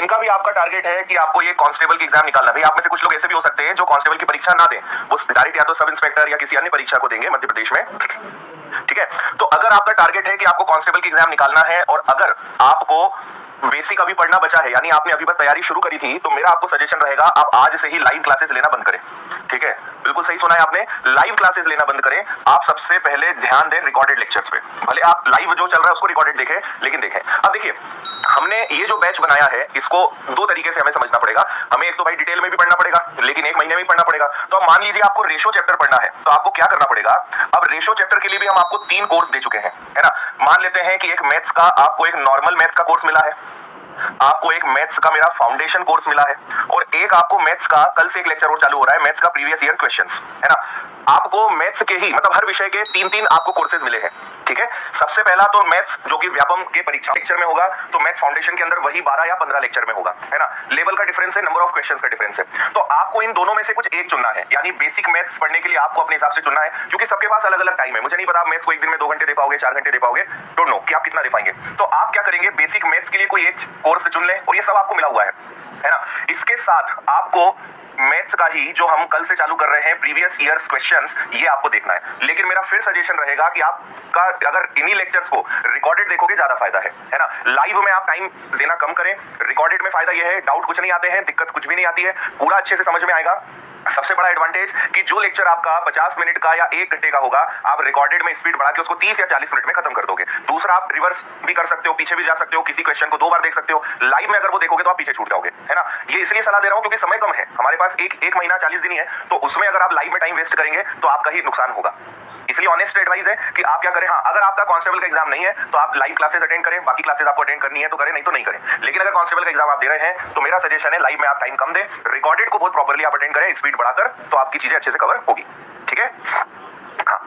जिनका भी आपका टारगेट है कि आपको ये कांस्टेबल की एग्जाम निकालना, भाई आप में से कुछ लोग ऐसे भी हो सकते हैं जो कांस्टेबल की परीक्षा ना दें, वो डायरेक्ट या तो सब इंस्पेक्टर या किसी अन्य परीक्षा को देंगे मध्य प्रदेश में। ठीक है, तो अगर आपका टारगेट है कि आपको कांस्टेबल की एग्जाम निकालना है और अगर आपको बेसिक अभी पढ़ना बचा है, यानी आपने अभी बस तैयारी शुरू करी थी, तो मेरा आपको सजेशन रहेगा आप आज से ही लाइव क्लासेस लेना बंद करें। ठीक है, बिल्कुल सही सुना है आपने, लाइव क्लासेस लेना बंद करें। आप सबसे पहले ध्यान दें रिकॉर्डेड लेक्चर्स पे। भले आप लाइव जो चल रहा है उसको रिकॉर्डेड देखें, लेकिन देखें। अब देखिए, हमने ये जो बैच बनाया है इसको दो तरीके से हमें समझना पड़ेगा। हमें एक तो भाई डिटेल में भी पढ़ना पड़ेगा, लेकिन एक महीने में भी पढ़ना पड़ेगा। तो अब मान लीजिए आपको रेशो चैप्टर पढ़ना है, तो आपको क्या करना पड़ेगा। अब रेशो चैप्टर के लिए भी हम आपको 3 कोर्स दे चुके हैं, है ना। मान लेते हैं कि एक मैथ्स का आपको एक नॉर्मल मैथ्स का कोर्स मिला है, आपको एक मैथ्स का मेरा फाउंडेशन कोर्स मिला है, और एक आपको मैथ्स का कल से एक लेक्चर और चालू हो रहा है मैथ्स का प्रीवियस ईयर क्वेश्चंस, है ना। आपको मैथ्स के ही मतलब हर विषय के 3-3 आपको कोर्सेज मिले हैं। ठीक है, सबसे पहला तो मैथ्स जो कि व्यापम के परीक्षा लेक्चर में होगा, तो मैथ्स फाउंडेशन के अंदर वही 12 या 15 लेक्चर में होगा, है ना। लेवल का डिफरेंस है, नंबर ऑफ क्वेश्चंस का डिफरेंस है। तो आपको इन दोनों में से कुछ एक चुनना है, यानी बेसिक मैथ्स पढ़ने के लिए आपको अपने हिसाब से चुनना है, क्योंकि सबके पास अलग अलग टाइम है। मुझे नहीं पता आप मैथ्स को एक दिन में 2 घंटे दे पाओगे, 4 घंटे दे पाओगे, डोंट नो कि आप कितना दे पाएंगे। तो आप क्या करेंगे, बेसिक मैथ्स के लिए कोई एक कोर्स चुन लें, और ये सब आपको मिला हुआ है ना। इसके साथ आपको मैथ्स का ही जो हम कल से चालू कर रहे हैं प्रीवियस ईयर्स क्वेश्चंस, ये आपको देखना है। लेकिन मेरा फिर सजेशन रहेगा कि आपका अगर इन्हीं लेक्चर्स को रिकॉर्डेड देखोगे ज्यादा फायदा है ना। लाइव में आप टाइम देना कम करें, रिकॉर्डेड में फायदा ये है डाउट कुछ नहीं आते हैं, दिक्कत कुछ भी नहीं आती है, पूरा अच्छे से समझ में आएगा। सबसे बड़ा एडवांटेज कि जो लेक्चर आपका 50 मिनट का या 1 घंटे का होगा, आप रिकॉर्डेड में स्पीड बढ़ा के उसको 30 या 40 मिनट में खत्म कर दोगे। दूसरा, आप रिवर्स भी कर सकते हो, पीछे भी जा सकते हो, किसी क्वेश्चन को 2 बार देख सकते हो। लाइव में अगर वो देखोगे तो आप पीछे छूट जाओगे, है ना। ये इसलिए सलाह दे रहा हूं क्योंकि समय कम है हमारे पास, एक महीना 40 दिन ही है, तो उसमें अगर आप लाइव में टाइम वेस्ट करेंगे तो आपका ही नुकसान होगा। इसलिए ऑनेस्ट एडवाइस है कि आप क्या करें, हाँ अगर आपका कांस्टेबल का एग्जाम नहीं है तो आप लाइव क्लासेस अटेंड करें, बाकी क्लासेस आपको अटेंड करनी है तो करें, नहीं तो नहीं करें। लेकिन अगर कांस्टेबल का एग्जाम आप दे रहे हैं तो मेरा सजेशन है लाइव में आप टाइम कम दें, रिकॉर्डेड को बहुत प्रॉपर्ली आप अटेंड करें स्पीड बढ़ाकर, तो आपकी चीजें अच्छे से कवर होगी। ठीक है, हाँ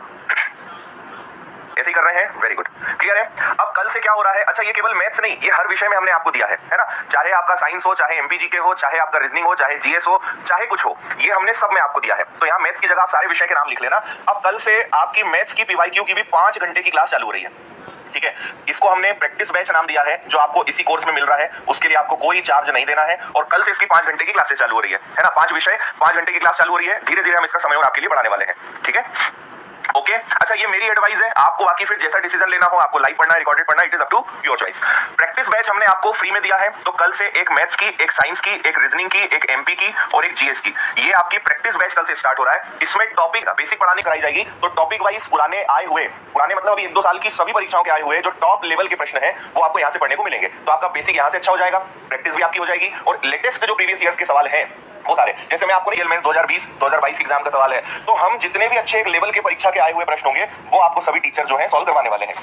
ऐसे ही कर रहे हैं, वेरी गुड, क्लियर है। अब कल से क्या हो रहा है, अच्छा ये केवल मैथ्स नहीं, ये हर विषय में हमने आपको दिया है ना। चाहे आपका साइंस हो, चाहे एमपीजीके हो, चाहे आपका रीजनिंग हो, चाहे जीएस हो, चाहे कुछ हो, ये हमने सब में आपको दिया है। तो यहाँ मैथ्स की जगह आप सारे विषय के नाम लिख लेना। अब कल से आपकी मैथ्स की पीवाईक्यू की भी 5 घंटे की क्लास चालू हो रही है। ठीक है, इसको हमने प्रैक्टिस बैच नाम दिया है, जो आपको इसी कोर्स में मिल रहा है, उसके लिए आपको कोई चार्ज नहीं देना है। और कल से इसकी 5 घंटे की क्लासेस चालू हो रही है ना। 5 विषय 5 घंटे की क्लास चालू हो रही है, धीरे धीरे हम इसका समय और आपके लिए बढ़ाने वाले हैं। ठीक है, ओके अच्छा ये मेरी एडवाइस है, आपको बाकी फिर जैसा डिसीजन लेना हो, आपको लाइव पढ़ना है, रिकॉर्डेड पढ़ना है, it is up to your choice. Practice batch हमने आपको फ्री में दिया है, तो कल से एक मैथ्स की, एक साइंस की, एक रीजनिंग की, एक एमपी की और एक जीएस की, ये आपकी प्रैक्टिस बैच कल से स्टार्ट हो रहा है। इसमें टॉपिक बेसिक पढ़ाने कराई जाएगी, तो टॉपिक वाइज पुराने आए हुए, पुराने मतलब अभी 1-2 साल की सभी परीक्षाओं के आए हुए जो टॉप लेवल के प्रश्न है वो आपको यहाँ से पढ़ने को मिलेंगे। तो आपका बेसिक यहाँ से अच्छा हो जाएगा, प्रैक्टिस भी आपकी हो जाएगी, और लेटेस्ट जो प्रीवियस ईयर्स के सवाल हैं वो सारे, जैसे मैं आपको नहीं 2020-2022 एग्जाम का सवाल है, तो हम जितने भी अच्छे एक लेवल के परीक्षा के आए हुए प्रश्न होंगे वो आपको सभी टीचर जो है सॉल्व करवाने वाले हैं।